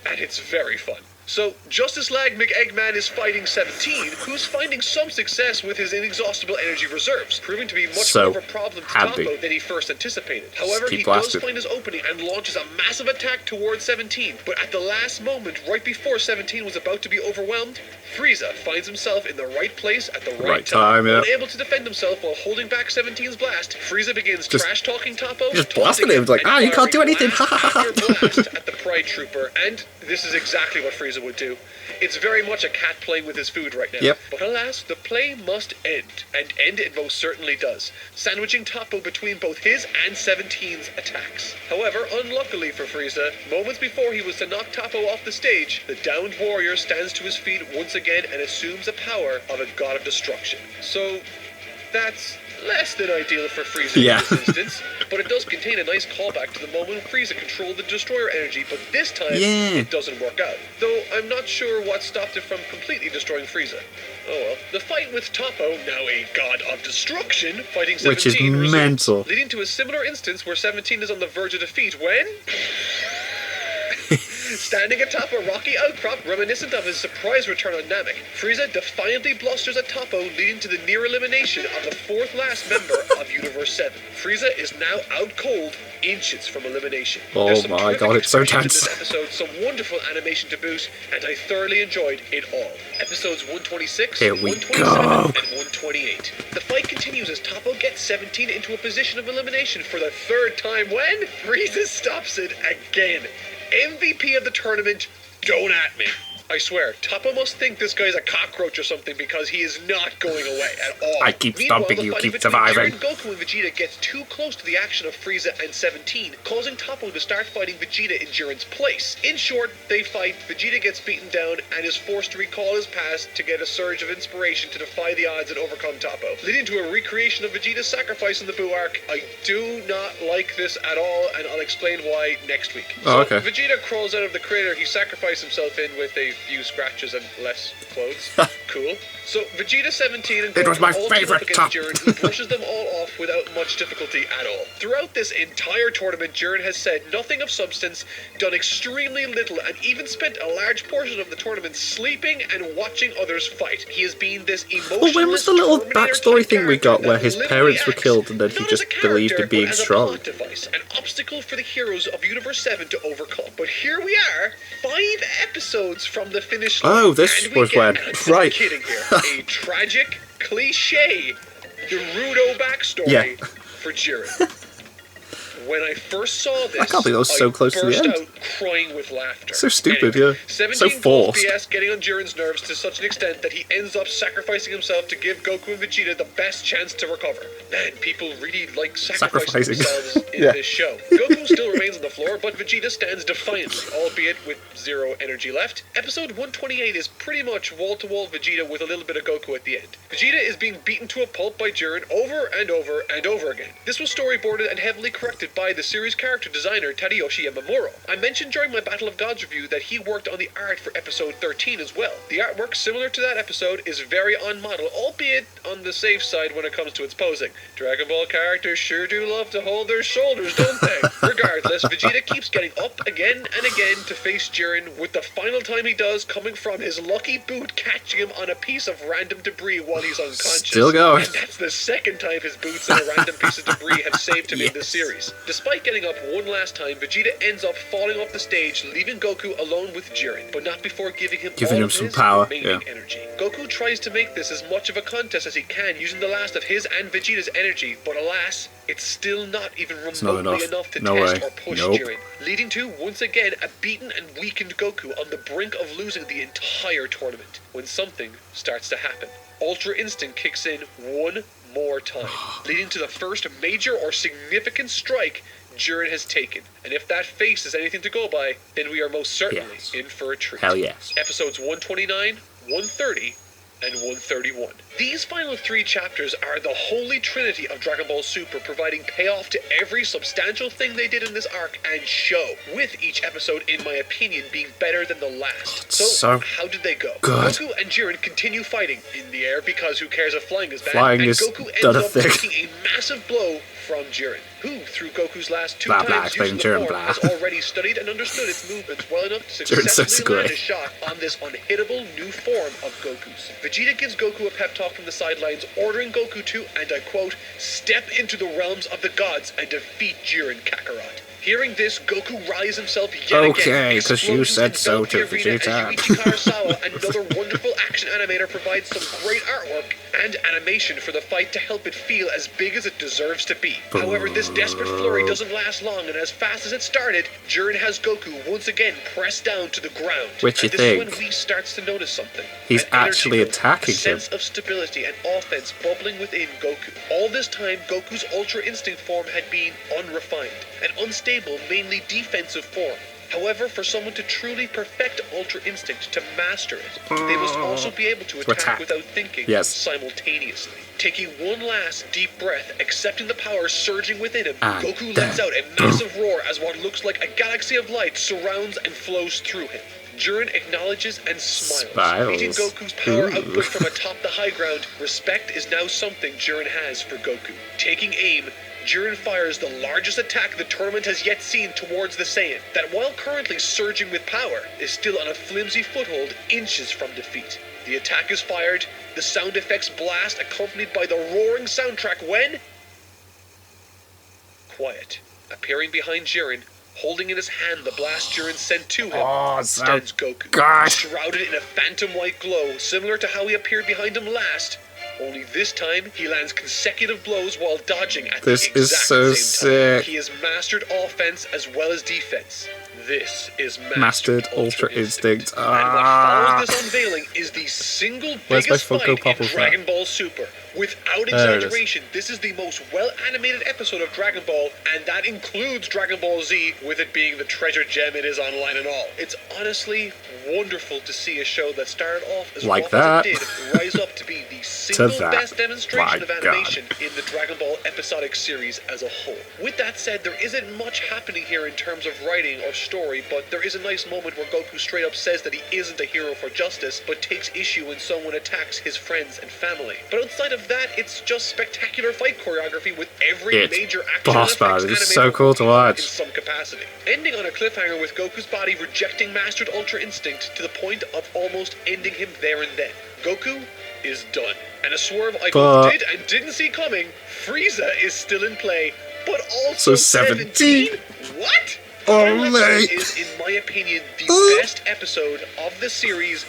And it's very fun. So, Justice Lag McEggman is fighting 17, who's finding some success with his inexhaustible energy reserves, proving to be much So more of a problem to happy. Toppo than he first anticipated. However, keep he blasted. does find his opening and launches a massive attack towards 17, but at the last moment, right before 17 was about to be overwhelmed, Frieza finds himself in the right place at the right time, yeah. Unable to defend himself while holding back 17's blast, Frieza begins Just- trash-talking Toppo, just taunting blasting him, like, and you can't do firing anything, blast ha, ha, ha. after blast at the Pride Trooper, and this is exactly what Frieza would do. It's very much a cat playing with his food right now. Yep. But alas, the play must end, and end it most certainly does, sandwiching Toppo between both his and 17's attacks. However, unluckily for Frieza, moments before he was to knock Toppo off the stage, the downed warrior stands to his feet once again and assumes the power of a god of destruction. So, that's Less than ideal for Frieza Yeah. in this instance, but it does contain a nice callback to the moment Frieza controlled the Destroyer energy, but this time Yeah. it doesn't work out. Though I'm not sure what stopped it from completely destroying Frieza. Oh well. The fight with Toppo, now a god of destruction, fighting 17 Which is resumes, mental. leading to a similar instance where 17 is on the verge of defeat when... Standing atop a rocky outcrop reminiscent of his surprise return on Namek, Frieza defiantly blusters at Toppo, leading to the near elimination of the fourth last member of Universe 7. Frieza is now out cold, inches from elimination. Oh There's some my terrific God, it's so expressions tense. in this episode, some wonderful animation to boot, and I thoroughly enjoyed it all. Episodes 126, Here we 127, go. and 128. The fight continues as Toppo gets 17 into a position of elimination for the third time when Frieza stops it again. MVP of the tournament, don't at me. I swear, Toppo must think this guy's a cockroach or something because he is not going away at all. I keep Meanwhile, stomping the you, fighting keep between surviving. Jiren, Goku and Vegeta gets too close to the action of Frieza and 17, causing Toppo to start fighting Vegeta in Jiren's place. In short, they fight, Vegeta gets beaten down and is forced to recall his past to get a surge of inspiration to defy the odds and overcome Toppo, leading to a recreation of Vegeta's sacrifice in the Buu arc. I do not like this at all, and I'll explain why next week. Oh, okay. Vegeta crawls out of the crater he sacrificed himself in with a few scratches and less clothes. Cool. So Vegeta 17 and It was Goku my all team up favorite against top. Jiren, who brushes them all off without much difficulty at all. Throughout this entire tournament, Jiren has said nothing of substance, done extremely little, and even spent a large portion of the tournament sleeping and watching others fight. He has been this emotionless. Well, when was the little Terminator-type backstory thing we got character where that his literally parents were acts killed and then he not just as a believed character, in being but as a strong? plot device, an obstacle for the heroes of Universe 7 to overcome. But here we are, 5 episodes from the finish line. Oh, this and we was get, when- and I'm not right. kidding here, a tragic, cliche Naruto backstory Yeah. for Jiren. When I first saw this, I can't believe that was so close to the burst end. out crying with laughter. So stupid, Anyway, yeah. 17 So pulls forced. BS, getting on Jiren's nerves to such an extent that he ends up sacrificing himself to give Goku and Vegeta the best chance to recover. Man, people really like sacrificing Sacrificing. themselves in Yeah. this show. Goku still remains on the floor, but Vegeta stands defiantly, albeit with zero energy left. Episode 128 is pretty much wall-to-wall Vegeta with a little bit of Goku at the end. Vegeta is being beaten to a pulp by Jiren over and over and over again. This was storyboarded and heavily corrected by the series character designer Tadayoshi Yamamuro. I mentioned during my Battle of Gods review that he worked on the art for episode 13 as well. The artwork, similar to that episode, is very on model, albeit on the safe side when it comes to its posing. Dragon Ball characters sure do love to hold their shoulders, don't they? Regardless, Vegeta keeps getting up again and again to face Jiren, with the final time he does coming from his lucky boot catching him on a piece of random debris while he's unconscious. Still going. And that's the second time his boots and a random piece of debris have saved him in this series. Despite getting up one last time, Vegeta ends up falling off the stage, leaving Goku alone with Jiren, but not before giving him all of some his power, remaining yeah. energy. Goku tries to make this as much of a contest as he can, using the last of his and Vegeta's energy, but alas, it's still not even not remotely enough. enough to No test way. or push Nope. Jiren, leading to, once again, a beaten and weakened Goku on the brink of losing the entire tournament, when something starts to happen. Ultra Instinct kicks in one more time, leading to the first major or significant strike Jiren has taken. And if that face is anything to go by, then we are most certainly Yes. in for a treat. Hell yes. Episodes 129, 130, and 131. These final 3 chapters are the holy trinity of Dragon Ball Super, providing payoff to every substantial thing they did in this arc and show, with each episode, in my opinion, being better than the last. so how did they go? good. Goku and Jiren continue fighting in the air because who cares if flying is bad, Flying and is Goku ends done a up thing. taking a massive blow from Jiren, who, through Goku's last 2 Blah, blah, times explain using the Jiren, form, blah. has already studied and understood its movements well enough to Jiren's so successfully land great. a shot on this unhittable new form of Goku's. Vegeta gives Goku a pep talk from the sidelines, ordering Goku to, and I quote, "step into the realms of the gods and defeat Jiren Kakarot." Hearing this, Goku rallies himself yet again. Okay, 'cause you Explosions said in so Valkyrie to Arena Vegeta. as Yuichi Karasawa, another wonderful action animator, provides some great artwork and animation for the fight to help it feel as big as it deserves to be. However, this desperate flurry doesn't last long, and as fast as it started, Jiren has Goku once again pressed down to the ground. Which you and this is when think? Whis starts to notice something. He's An energy actually build, attacking a sense of stability and offense bubbling within Goku. All this time, Goku's Ultra Instinct form had been unrefined, an unstable, mainly defensive form. However, for someone to truly perfect Ultra Instinct, to master it, they must also be able to attack without thinking simultaneously. Taking one last deep breath, accepting the power surging within him, Goku lets out a massive roar as what looks like a galaxy of light surrounds and flows through him. Jiren acknowledges and smiles. Meeting Goku's power output from atop the high ground, respect is now something Jiren has for Goku. Taking aim, Jiren fires the largest attack the tournament has yet seen towards the Saiyan, that while currently surging with power, is still on a flimsy foothold inches from defeat. The attack is fired, the sound effects blast accompanied by the roaring soundtrack when... quiet. Appearing behind Jiren, holding in his hand the blast Jiren sent to him, stands Goku, shrouded in a phantom white glow, similar to how he appeared behind him last. Only this time, he lands consecutive blows while dodging at the exact same time. He has mastered offense as well as defense. This is Mastered Ultra Instinct. And what follows this unveiling is the single biggest fight in Dragon Ball Super. Without exaggeration, this is the most well-animated episode of Dragon Ball, and that includes Dragon Ball Z, with it being the treasure gem it is online and all. It's honestly wonderful to see a show that started off as rough as it did rise up to be the single best demonstration of animation in the Dragon Ball episodic series as a whole. With that said, there isn't much happening here in terms of writing or story, but there is a nice moment where Goku straight up says that he isn't a hero for justice, but takes issue when someone attacks his friends and family. But outside of that, it's just spectacular fight choreography with every major action it's so cool to watch in some capacity. Ending on a cliffhanger with Goku's body rejecting Mastered Ultra Instinct to the point of almost ending him there and then. Goku is done. And a swerve I both did and didn't see coming, Frieza is still in play, but also 17? What? Is, in my opinion, the best episode of the series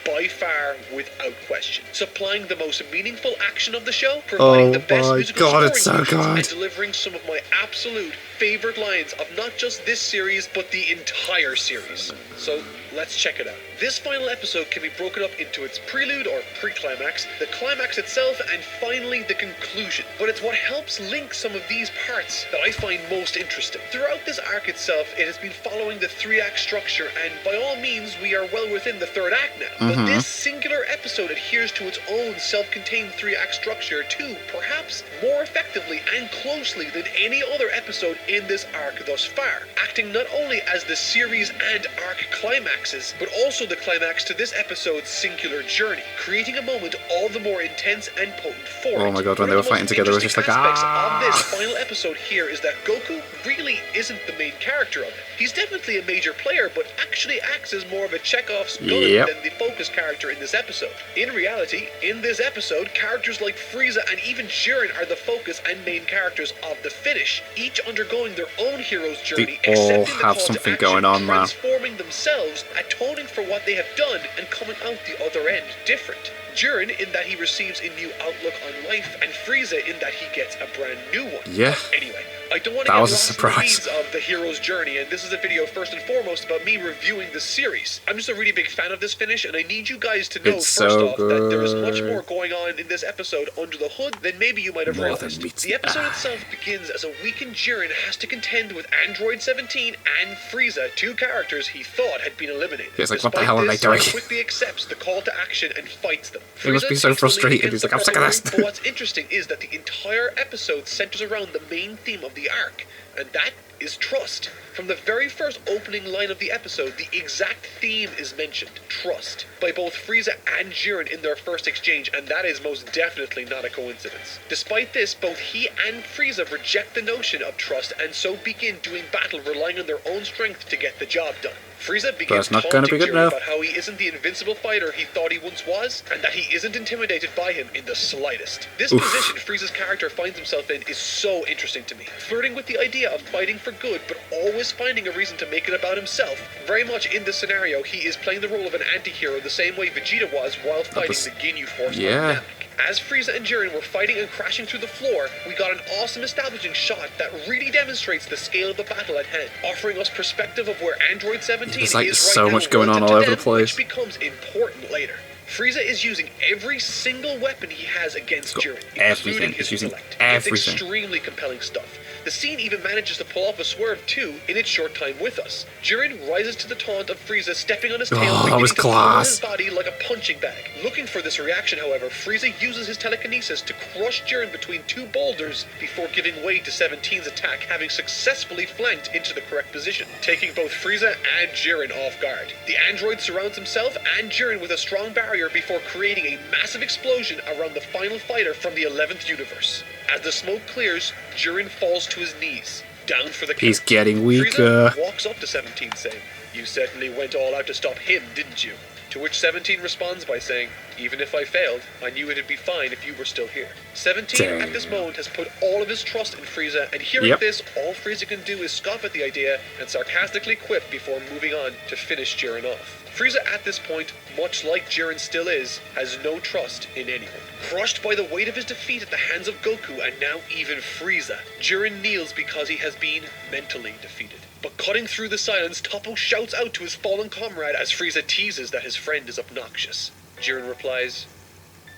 by far, without question. Supplying the most meaningful action of the show, providing the best musical scoring and delivering some of my absolute favorite lines of not just this series, but the entire series. So, let's check it out. This final episode can be broken up into its prelude or pre-climax, the climax itself, and finally the conclusion. But it's what helps link some of these parts that I find most interesting. Throughout this arc itself, it has been following the 3-act structure, and by all means, we are well within the 3rd act now. But this singular episode adheres to its own self-contained 3-act structure too, perhaps more effectively and closely than any other episode in this arc thus far, acting not only as the series and arc climaxes, but also the climax to this episode's singular journey, creating a moment all the more intense and potent for it. Oh my god, when they were fighting together, it was just like, of this final episode here is that Goku really isn't the main character of it. He's definitely a major player, but actually acts as more of a Chekhov's villain than the focus character in this episode. In reality, in this episode, characters like Frieza and even Jiren are the focus and main characters of the finish, each undergoing their own hero's journey, all have something going on, man. Transforming themselves, atoning for what they have done, and coming out the other end different. Jiren in that he receives a new outlook on life, and Frieza in that he gets a brand new one. Yeah. Anyway, I don't want to get lost in the weeds of the hero's journey, and this is a video first and foremost about me reviewing the series. I'm just a really big fan of this finish, and I need you guys to know first off that there is much more going on in this episode under the hood than maybe you might have realized. The episode itself begins as a weakened Jiren has to contend with Android 17 and Frieza, 2 characters he thought had been eliminated. He's like, what the hell am I doing? He quickly accepts the call to action and fights them. He must be so frustrated. He's like, I'm sick of this. But what's interesting is that the entire episode centers around the main theme of the arc, and that is trust. From the very first opening line of the episode, the exact theme is mentioned, trust, by both Frieza and Jiren in their first exchange, and that is most definitely not a coincidence. Despite this, both he and Frieza reject the notion of trust and so begin doing battle relying on their own strength to get the job done. Frieza begins taunting Jiren about how he isn't the invincible fighter he thought he once was, and that he isn't intimidated by him in the slightest. This position Frieza's character finds himself in is so interesting to me. Flirting with the idea of fighting for good, but always finding a reason to make it about himself. Very much in this scenario, he is playing the role of an anti-hero the same way Vegeta was while fighting the Ginyu Force on Namek. As Frieza and Jiren were fighting and crashing through the floor, we got an awesome establishing shot that really demonstrates the scale of the battle at hand, offering us perspective of where Android 17 is right so now, much going on all over the place, which becomes important later. Frieza is using every single weapon he has against Jiren, including his intellect. It's extremely compelling stuff. The scene even manages to pull off a swerve too in its short time with us. Jiren rises to the taunt of Frieza stepping on his tail, Oh, that beginning was to pull on class. his body like a punching bag. Looking for this reaction, however, Frieza uses his telekinesis to crush Jiren between two boulders before giving way to 17's attack, having successfully flanked into the correct position, taking both Frieza and Jiren off guard. The android surrounds himself and Jiren with a strong barrier before creating a massive explosion around the final fighter from the 11th universe. As the smoke clears, Jiren falls to his knees, down for the count. He's getting weaker. Frieza walks up to 17 saying, "You certainly went all out to stop him, didn't you?" To which 17 responds by saying, "Even if I failed, I knew it'd be fine if you were still here." 17 at this moment has put all of his trust in Frieza, and hearing this, all Frieza can do is scoff at the idea and sarcastically quip before moving on to finish Jiren off. Frieza at this point, much like Jiren still is, has no trust in anyone. Crushed by the weight of his defeat at the hands of Goku and now even Frieza, Jiren kneels because he has been mentally defeated. But cutting through the silence, Toppo shouts out to his fallen comrade as Frieza teases that his friend is obnoxious. Jiren replies,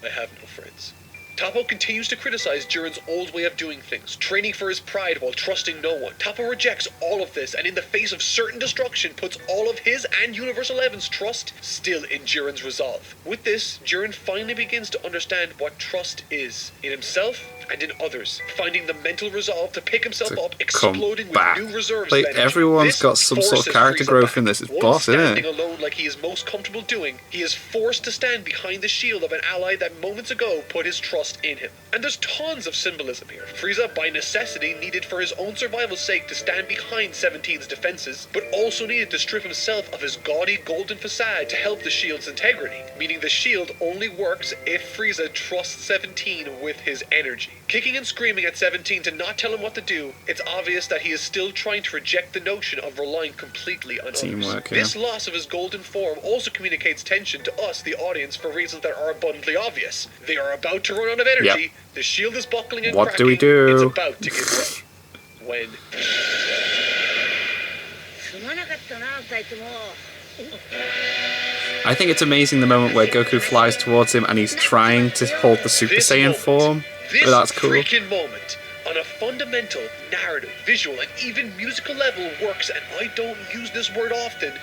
"I have no friends." Toppo continues to criticize Jiren's old way of doing things, training for his pride while trusting no one. Toppo rejects all of this and in the face of certain destruction puts all of his and Universe 11's trust still in Jiren's resolve. With this, Jiren finally begins to understand what trust is, in himself and in others, finding the mental resolve to pick himself up, exploding with back. new reserves Like, of energy. everyone's This got some sort of forces character Frieza growth back. in this. It's Once boss, isn't standing it? alone like he is most comfortable doing, he is forced to stand behind the shield of an ally that moments ago put his trust in him. And there's tons of symbolism here. Frieza, by necessity, needed for his own survival's sake to stand behind 17's defenses, but also needed to strip himself of his gaudy golden facade to help the shield's integrity, meaning the shield only works if Frieza trusts 17 with his energy. Kicking and screaming at 17 to not tell him what to do, it's obvious that he is still trying to reject the notion of relying completely on Teamwork, others. yeah. This loss of his golden form also communicates tension to us, the audience, for reasons that are abundantly obvious. They are about to run out of energy, Yep. the shield is buckling and What cracking, do we do? it's about to give way. When... すまなかったな、二人とも。 I think it's amazing the moment where Goku flies towards him and he's trying to hold the Super This Saiyan moment, form. This Oh, that's cool. freaking moment, on a fundamental, narrative, visual, and even musical level, works, and I don't use this word often,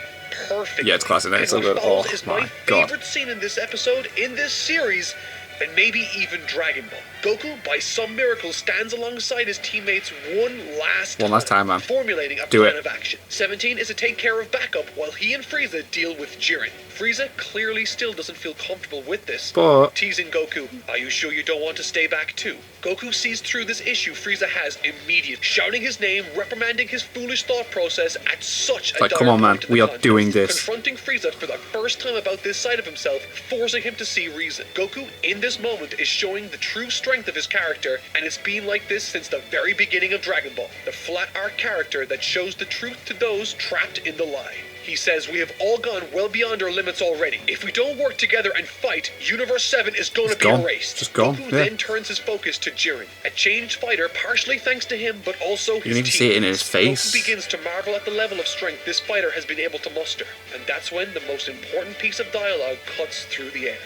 perfectly. Yeah, it's classic. It's so And good. what follows Oh, is my my God. favorite scene in this episode, in this series, and maybe even Dragon Ball. Goku, by some miracle, stands alongside his teammates one last time, man. formulating a Do plan it. of action. 17 is to take care of backup while he and Frieza deal with Jiren. Frieza clearly still doesn't feel comfortable with this, But teasing Goku, "Are you sure you don't want to stay back too?" Goku sees through this issue Frieza has immediately, shouting his name, reprimanding his foolish thought process at such a like, dire come on, man, point in the we are contest. doing this. Confronting Frieza for the first time about this side of himself, forcing him to see reason. Goku, in this moment, is showing the true strength of his character, and it's been like this since the very beginning of Dragon Ball. The flat art character that shows the truth to those trapped in the lie. He says, "We have all gone well beyond our limits already. If we don't work together and fight, Universe 7 is going to be gone. erased." Just gone, Goku yeah. then turns his focus to Jiren, a changed fighter partially thanks to him, but also his need to see it in his teammates. face. Goku begins to marvel at the level of strength this fighter has been able to muster, and that's when the most important piece of dialogue cuts through the air.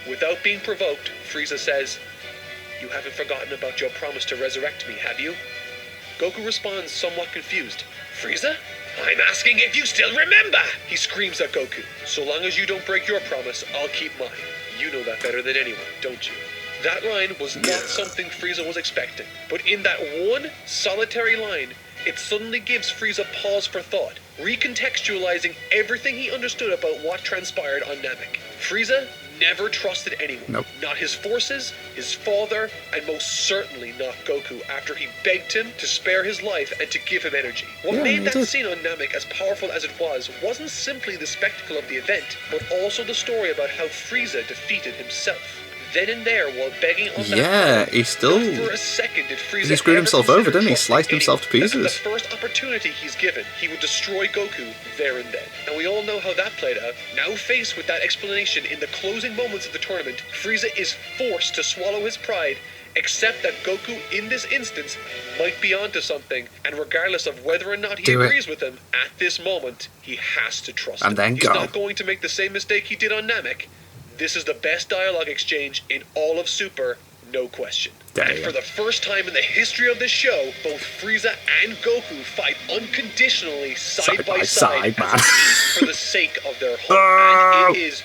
Without being provoked, Frieza says, "You haven't forgotten about your promise to resurrect me, have you?" Goku responds somewhat confused. "Frieza? I'm asking if you still remember!" He screams at Goku. "So long as you don't break your promise, I'll keep mine. You know that better than anyone, don't you?" That line was not something Frieza was expecting, but in that one solitary line, it suddenly gives Frieza pause for thought, recontextualizing everything he understood about what transpired on Namek. Frieza never trusted anyone. Nope. Not his forces, his father, and most certainly not Goku after he begged him to spare his life and to give him energy. What Yeah, made he that did. scene on Namek as powerful as it wasn't simply the spectacle of the event, but also the story about how Frieza defeated himself. Then and there, while begging on that yeah, planet, he still. not for a second did Frieza He screwed ever himself consider over, didn't he? trusting Sliced himself to anyone. That pieces. The first opportunity he's given, he would destroy Goku there and then. And we all know how that played out. Now faced with that explanation in the closing moments of the tournament, Frieza is forced to swallow his pride, accept that Goku in this instance might be onto something, and regardless of whether or not he Do it. agrees with him, at this moment, he has to trust And him. then He's go. not going to make the same mistake he did on Namek. This is the best dialogue exchange in all of Super, no question. And for the first time in the history of this show, both Frieza and Goku fight unconditionally side by side man. for the sake of their home. And it is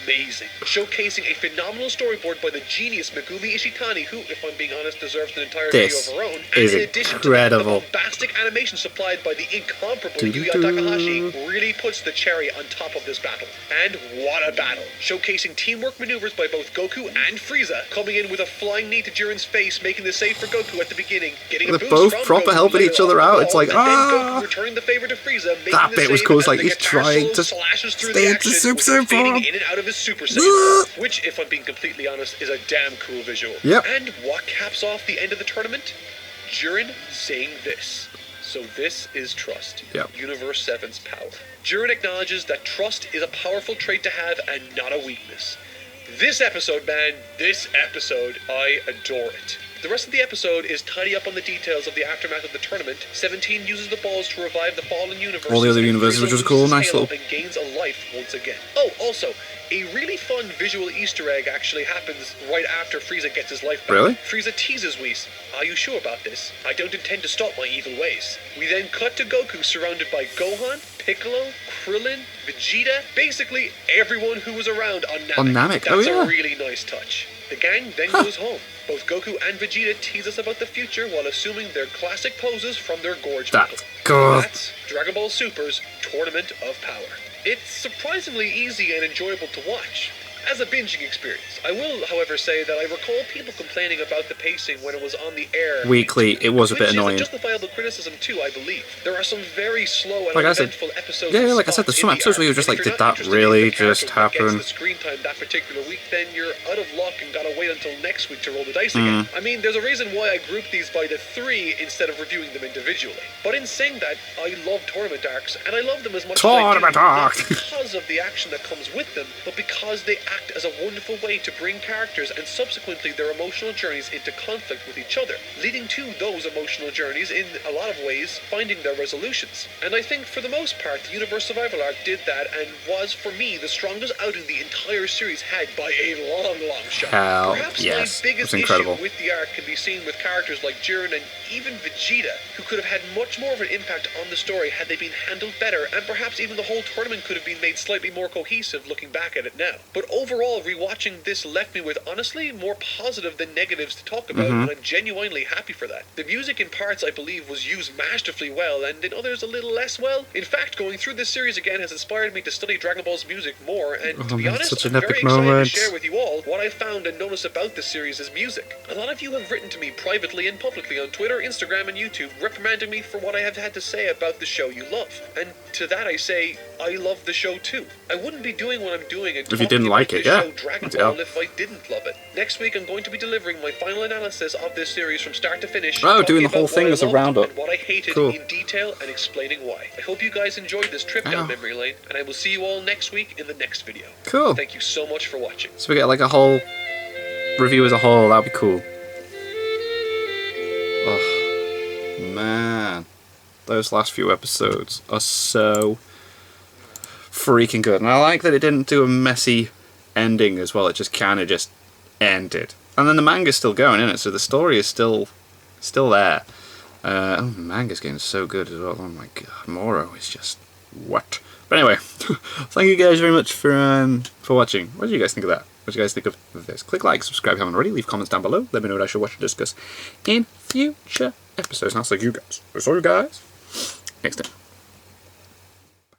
amazing. Showcasing a phenomenal storyboard by the genius Megumi Ishitani, who, if I'm being honest, deserves an entire video of her own. And is in addition incredible. to the bombastic animation supplied by the incomparable Yuya Takahashi, really puts the cherry on top of this battle. And what a battle! Showcasing teamwork maneuvers by both Goku and Frieza, coming in with a flying knee to Jiren's face, making the save for Goku at the beginning, getting a They're boost both from proper Goku helping each other out. It's like, and then Goku returning the favor to Frieza, making that the bit was save cool. It's as like the he's guitar trying solo to slashes through stay the into action, Super fading Form. in and out of his Super Saiyan form, which, if I'm being completely honest, is a damn cool visual. Yep. And what caps off the end of the tournament? Jiren saying this. So this is trust. Yep. Universe 7's power. Jiren acknowledges that trust is a powerful trait to have and not a weakness. This episode, man, I adore it. The rest of the episode is tidy up on the details of the aftermath of the tournament. 17 uses the balls to revive the fallen universe. All the other universes, which was cool, nice little. And gains a life once again. Oh, also, a really fun visual Easter egg actually happens right after Frieza gets his life back. Really? Frieza teases Whis, "Are you sure about this? I don't intend to stop my evil ways." We then cut to Goku surrounded by Gohan, Piccolo, Krillin, Vegeta, basically everyone who was around on Namek. On Namek, That's oh yeah. a really nice touch. The gang then goes home. Both Goku and Vegeta tease us about the future while assuming their classic poses from their Gorge battle. That's cool. That's Dragon Ball Super's Tournament of Power. It's surprisingly easy and enjoyable to watch. As a binging experience. I will, however, say that I recall people complaining about the pacing when it was on the air. Weekly, it was a bit Which annoying. is a justifiable criticism too, I believe. There are some very slow and Like I said- uneventful episodes. yeah, and like I said, spots there's some in the episodes where arc, you're just and like, if did you're that not interested really in the just character that happen? gets the screen time that particular week, then you're out of luck and gotta wait until next week to roll the dice again. I mean, there's a reason why I grouped these by the 3 instead of reviewing them individually. But in saying that, I love tournament arcs, and I love them as much Tournament as I do, not arc. because of the action that comes with them, but because they act as a wonderful way to bring characters and subsequently their emotional journeys into conflict with each other, leading to those emotional journeys in a lot of ways finding their resolutions. And I think for the most part the Universe Survival arc did that and was for me the strongest outing the entire series had by a long shot. Hell, Perhaps yes, my biggest it's incredible. issue with the arc can be seen with characters like Jiren and even Vegeta, who could have had much more of an impact on the story had they been handled better, and perhaps even the whole tournament could have been made slightly more cohesive looking back at it now. But overall, rewatching this left me with honestly more positive than negatives to talk about, and I'm genuinely happy for that. The music in parts, I believe, was used masterfully well, and in others a little less well. In fact, going through this series again has inspired me to study Dragon Ball's music more, and to be man, honest, such I'm an very epic excited moment. to share with you all what I found and noticed about this series' music. A lot of you have written to me privately and publicly on Twitter, Instagram, and YouTube, reprimanding me for what I have had to say about the show you love. And to that I say, I love the show too. I wouldn't be doing what I'm doing and If you didn't talking like about it, this yeah. show Dragon Yeah. Ball if I didn't love it. Next week I'm going to be delivering my final analysis of this series from start to finish. Oh, doing talking the whole about thing what I as a loved roundup. and what I hated Cool. in detail and explaining why. I hope you guys enjoyed this trip down Oh. memory lane, and I will see you all next week in the next video. Cool. Thank you so much for watching. So we get like a whole review as a whole. That'd be cool. Oh man, those last few episodes are so freaking good, and I like that it didn't do a messy ending as well. It just kind of just ended, and then the manga's still going, isn't it? So the story is still there. Oh, the manga's getting so good as well. Oh my god, Moro is just what? But anyway, thank you guys very much for watching. What did you guys think of that? What do you guys think of this? Click like, subscribe if you haven't already, leave comments down below, let me know what I should watch and discuss in future episodes. And I'll see you guys next time.